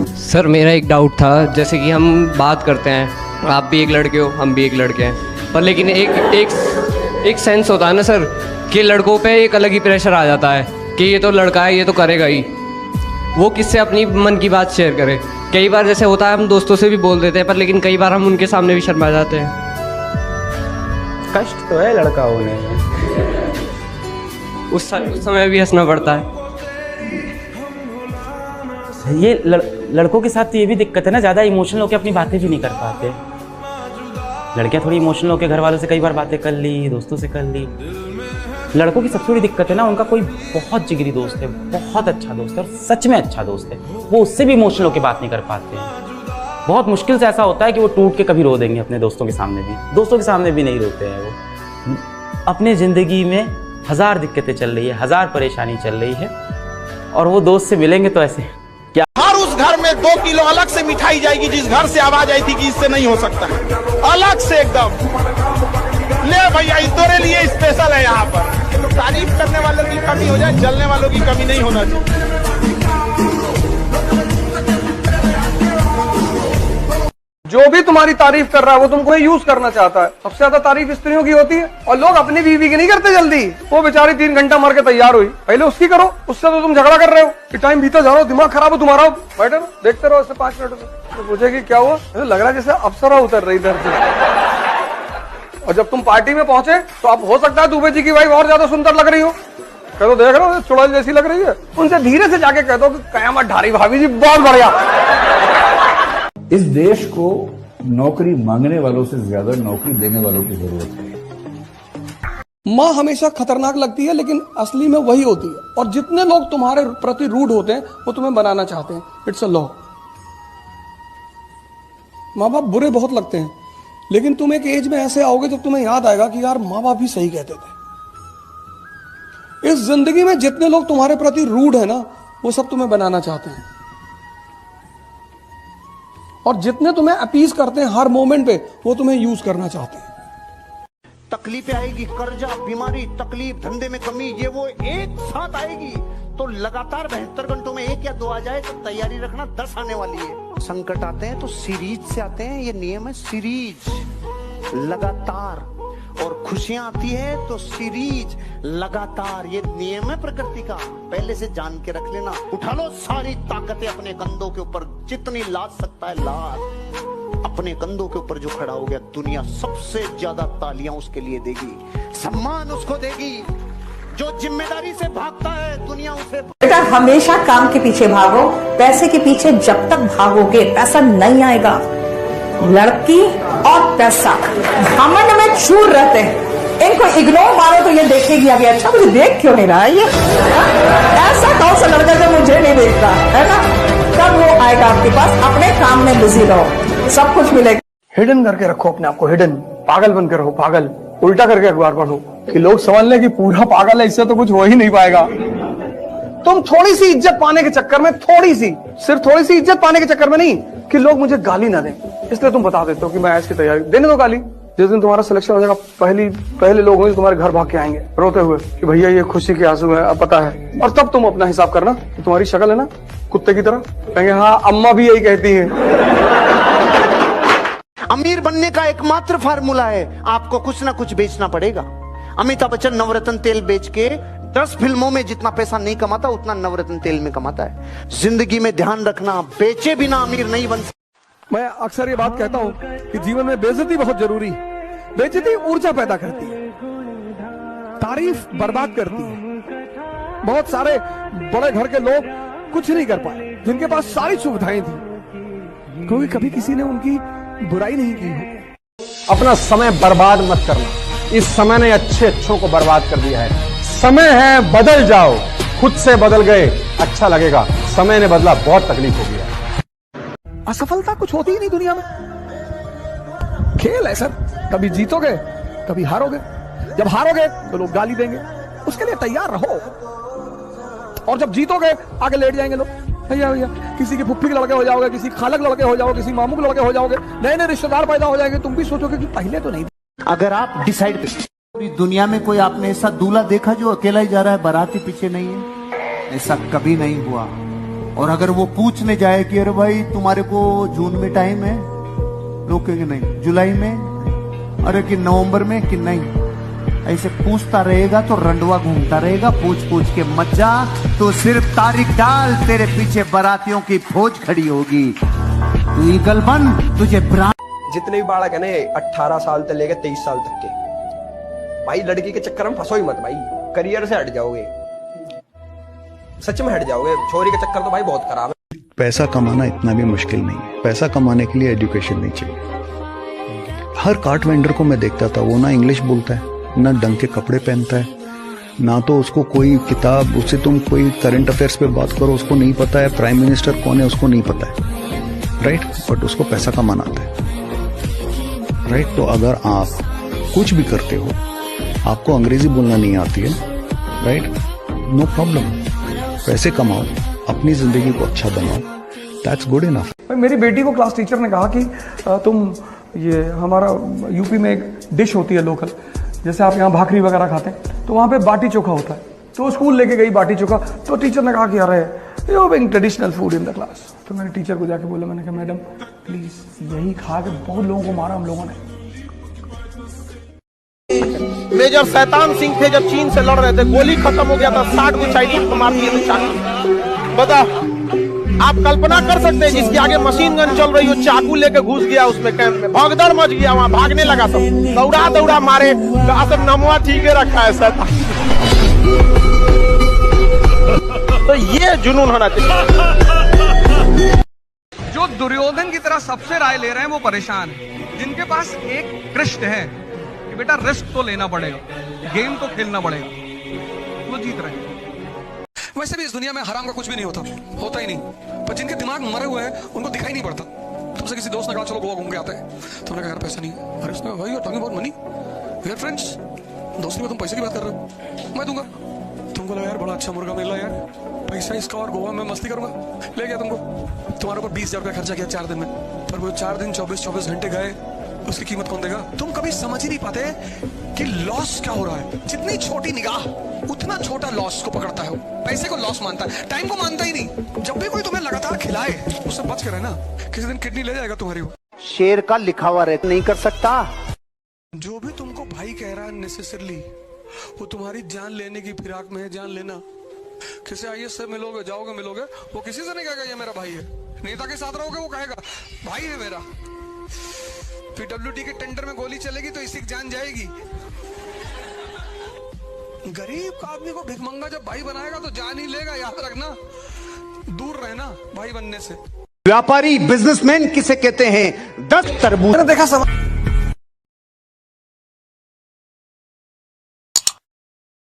Sir मेरा एक doubt था, जैसे कि हम बात करते हैं, आप भी एक लड़के हो हम भी एक लड़के हैं, पर लेकिन एक सेंस होता है ना सर कि लड़कों पे एक अलग ही प्रेशर आ जाता है कि ये तो लड़का है, ये तो करेगा ही। वो किससे अपनी मन की बात शेयर करे। कई बार जैसे होता है हम दोस्तों से भी बोल देते हैं, पर लेकिन कई बार हम उनके सामने भी शर्मा जाते हैं। कष्ट तो है लड़का होने में, उस समय भी हंसना पड़ता है। ये लड़कों के साथ तो ये भी दिक्कत है ना, ज़्यादा इमोशनल होकर अपनी बातें भी नहीं कर पाते। लड़कियां थोड़ी इमोशनल होकर घर वालों से कई बार बातें कर ली, दोस्तों से कर ली। लड़कों की सबसे बड़ी दिक्कत है ना, उनका कोई बहुत जिगरी दोस्त है, बहुत अच्छा दोस्त है और सच में अच्छा दोस्त है, वो उससे भी इमोशनल होकर बात नहीं कर पाते हैं। बहुत मुश्किल से ऐसा होता है कि वो टूट के कभी रो देंगे अपने दोस्तों के सामने भी, दोस्तों के सामने भी नहीं रोते हैं वो। अपने ज़िंदगी में 1000 दिक्कतें चल रही है, 1000 परेशानी चल रही है, और वो दोस्त से मिलेंगे तो ऐसे क्या। हर उस घर में 2 किलो अलग से मिठाई जाएगी जिस घर से आवाज आई थी कि इससे नहीं हो सकता, अलग से एकदम। ले भैया तेरे लिए स्पेशल है यहाँ पर। तारीफ करने वालों की कमी हो जाए, जलने वालों की कमी नहीं होना चाहिए। जो भी तुम्हारी तारीफ कर रहा है वो तुमको यूज करना चाहता है। सबसे ज्यादा तारीफ स्त्रियों की होती है, और लोग अपनी बीवी की नहीं करते जल्दी। वो बेचारी 3 घंटा मार के तैयार हुई, पहले उसकी करो। उससे तो तुम झगड़ा कर रहे हो कि टाइम बीता जा रहा हो, दिमाग खराब हो तुम्हारा, बैठे रहो देखते रहो ऐसे 5 मिनट से। तो पूछेगी क्या हुआ, लग रहा है जैसे अप्सरा उतर रही इधर से। और जब तुम पार्टी में पहुंचे तो अब हो सकता है दुबे जी की वाइफ और ज्यादा सुंदर लग रही हो, कह दो देख रहे हो चुड़ैल जैसी लग रही है। उनसे धीरे से जाके कह दो कि कयामत ढारी भाभी जी, बहुत बढ़िया। इस देश को नौकरी मांगने वालों से ज्यादा नौकरी देने वालों की जरूरत है। माँ हमेशा खतरनाक लगती है, लेकिन असली में वही होती है। और जितने लोग तुम्हारे प्रति रूड होते हैं वो तुम्हें बनाना चाहते हैं। It's a law. माँ बाप बुरे बहुत लगते हैं, लेकिन तुम एक एज में ऐसे आओगे जब तुम्हें याद आएगा कि यार माँ बाप भी सही कहते थे। इस जिंदगी में जितने लोग तुम्हारे प्रति रूड है ना, वो सब तुम्हें बनाना चाहते हैं। और जितने तुम्हें अपीज करते हैं हर मोमेंट पे, वो तुम्हें यूज करना चाहते हैं। तकलीफें आएगी, कर्जा, बीमारी, तकलीफ, धंधे में कमी, ये वो एक साथ आएगी। तो लगातार 72 घंटों में 1 या 2 आ जाए तो तैयारी रखना 10 आने वाली है। संकट आते हैं तो सीरीज से आते हैं, ये नियम है सीरीज, लगातार। और खुशियां आती है तो सीरीज, लगातार, ये नियम है प्रकृति का। पहले से जान के रख लेना। उठा लो सारी ताकतें अपने कंधों के ऊपर, जितनी लाद सकता है लाद। अपने कंधों के ऊपर जो खड़ा हो गया, दुनिया सबसे ज्यादा तालियां उसके लिए देगी, सम्मान उसको देगी। जो जिम्मेदारी से भागता है दुनिया उसे। बेटा हमेशा काम के पीछे भागो, पैसे के पीछे जब तक भागोगे पैसा नहीं आएगा। लड़की और पैसा घमंड में चूर रहते हैं, इनको इग्नोर मारो तो ये देखेगी आगे, अच्छा मुझे देख क्यों नहीं रहा है ये, ऐसा कौन सा लड़का जो मुझे नहीं देखता है ना। कब वो आएगा आपके पास, अपने काम में बिजी रहो, सब कुछ मिलेगा। हिडन करके रखो अपने आप को, हिडन। पागल बन के रहो, पागल। उल्टा करके अखबार पढ़ो कि लोग समझ लें कि पूरा पागल है, इससे तो कुछ हो ही नहीं पाएगा। तुम थोड़ी सी इज्जत पाने के चक्कर में, सिर्फ थोड़ी सी इज्जत पाने के चक्कर में नहीं कि लोग मुझे गाली ना दें, इसलिए तुम बता देते हो कि मैं ऐसी की तैयारी। देने दो गाली। जिस दिन तुम्हारा सिलेक्शन हो जाएगा, पहले लोग होंगे तुम्हारे घर भाग के आएंगे रोते हुए कि भैया ये खुशी के आंसू है, अब पता है। और तब तुम अपना हिसाब करना कि तुम्हारी शक्ल है ना कुत्ते की तरह, कहेंगे हाँ अम्मा भी यही कहती है। अमीर बनने का एकमात्र फार्मूला है, आपको कुछ ना कुछ बेचना पड़ेगा। अमिताभ बच्चन नवरत्न तेल बेच के 10 फिल्मों में जितना पैसा नहीं कमाता उतना नवरत्न तेल में कमाता है। जिंदगी में ध्यान रखना, बेचे बिना अमीर नहीं बन सकता। मैं अक्सर ये बात कहता हूँ कि जीवन में बेइज्जती बहुत जरूरी है। बेइज्जती ऊर्जा पैदा करती है, तारीफ बर्बाद करती है। बहुत सारे बड़े घर के लोग कुछ नहीं कर पाए जिनके पास सारी सुविधाएं थी, क्योंकि कभी किसी ने उनकी बुराई नहीं की हो। अपना समय बर्बाद मत करना, इस समय ने अच्छों को बर्बाद कर दिया है। समय है बदल जाओ, खुद से बदल गए अच्छा लगेगा, समय ने बदला बहुत तकलीफ होगी। असफलता कुछ होती ही नहीं दुनिया में, खेल है सर। कभी जीतोगे कभी हारोगे, जब हारोगे तो लोग गाली देंगे, उसके लिए तैयार रहो। और जब जीतोगे आगे लेट जाएंगे लोग, भैया किसी की फुफ्फी के लड़के हो जाओगे, किसी खालक लड़के हो जाओगे, किसी मामू के लड़के हो जाओगे, नए नए रिश्तेदार पैदा हो जाएंगे। तुम भी सोचोगे कि पहले तो नहीं। अगर आप डिसाइड पूरी दुनिया में कोई आपने ऐसा दूल्हा देखा जो अकेला ही जा रहा है, बाराती पीछे नहीं है? ऐसा कभी नहीं हुआ। और अगर वो पूछने जाए कि अरे भाई तुम्हारे को जून में टाइम है, लोग कहेंगे नहीं, जुलाई में, अरे कि नवंबर में, कि नहीं। ऐसे पूछता रहेगा तो रंडवा घूमता रहेगा, पूछ पूछ के मत जा, तो सिर्फ तारीख डाल, तेरे पीछे बारातियों की फौज खड़ी होगी। तू ईगल बन, तुझे जितने भी बालक है ना 18 साल से लेकर 23 साल तक के, भाई लड़की के चक्कर में फंसो ही मत भाई, करियर से हट जाओगे, सच में हट जाओगे। छोरी के चक्कर तो भाई बहुत खराब है। पैसा कमाना इतना भी मुश्किल नहीं है। पैसा कमाने के लिए एजुकेशन नहीं चाहिए। हर कार्ट वेंडर को मैं देखता था, वो ना इंग्लिश बोलता है, ना ढंग के कपड़े पहनता है, ना तो उसको कोई किताब, उससे तुम कोई करंट अफेयर्स पे बात करो उसको नहीं पता है, प्राइम मिनिस्टर कौन है उसको नहीं पता है, राइट। बट उसको पैसा कमाना आता है, राइट। तो अगर आप कुछ भी करते हो, आपको अंग्रेजी बोलना नहीं आती है, राइट, नो प्रॉब्लम, पैसे कमाओ, अपनी जिंदगी को अच्छा बनाओ, दैट्स गुड इनफ। मेरी बेटी को क्लास टीचर ने कहा कि तुम ये हमारा यूपी में एक डिश होती है लोकल, जैसे आप यहाँ भाकरी वगैरह खाते हैं तो वहाँ पे बाटी चोखा होता है, तो स्कूल लेके गई बाटी चोखा, तो टीचर ने कहा कि अरे you Bing traditional food in the class. तो मैंने टीचर को जाके बोला, मैंने कहा मैडम प्लीज, यही खा के बहुत लोगों को मारा हम लोगों ने। मेजर शैतान सिंह थे जब चीन से लड़ रहे थे, गोली खत्म हो गया था, 60 को चाइनीज को मार दिए थे चाकू। बता, आप कल्पना कर सकते हैं जिसके आगे मशीन गन चल रही हो, चाकू लेके घुस गया उसमें कैंप में, भगदड़ मच गया, वहां भागने लगा, सब दौड़ा दौड़ा मारे, सब नमवा ठीक है रखा है शैतान। तो ये जुनून होना चाहिए। जो दुर्योधन की तरह सबसे राय ले रहे हैं वो परेशान है, जिनके पास एक कृष्ण है कि बेटा रिस्क तो लेना पड़ेगा, गेम तो खेलना पड़ेगा, वो जीत रहे हैं। वैसे भी इस दुनिया में हराम का कुछ भी नहीं होता ही नहीं, पर जिनके दिमाग मरे हुए हैं उनको दिखाई नहीं पड़ता। तुमसे किसी दोस्त ने कहा चलो गोवा घूम के आते हैं, तुमने कहा यार पैसा नहीं है, अरे उसने भाई talking about money, we are friends, दोस्ती में तुम पैसे की बात कर रहे हो, मैं दूंगा। तुमको लगा यार बड़ा अच्छा मुर्गा मिल रहा है यार, पैसा इसका और गोवा में मस्ती करूंगा, ले गया तुमको, तुम्हारे ऊपर 20,000 रुपया खर्चा किया 4 दिन में, पर वो 4 दिन 24 घंटे गए, उसकी कीमत कौन देगा? तुम कभी समझ ही नहीं पाते कि लॉस क्या हो रहा है। जितनी छोटी निगाह उतना छोटा लॉस को पकड़ता है, पैसे को लॉस मानता है, टाइम को मानता ही नहीं। जब भी कोई तुम्हें लगातार खिलाए उससे बच के रहना, किसी दिन किडनी ले जाएगा तुम्हारी। शेर का लिखा हुआ नहीं कर सकता। जो भी तुमको भाई कह रहा है नेसेसरली, वो तुम्हारी जान लेने की फिराक में है, जान लेना। किसी IAS से मिलोगे, जाओगे मिलोगे, वो किसी से नहीं कहेगा ये मेरा भाई है। नेता के साथ रहोगे वो कहेगा भाई है मेरा। PWD के टेंडर में गोली चलेगी तो इसी की जान जाएगी। गरीब आदमी को भिखमंगा जब भाई बनाएगा तो जान ही लेगा, याद रखना, दूर रहना भाई बनने से। व्यापारी बिजनेसमैन किसे कहते हैं? 10 तरबूज। देखा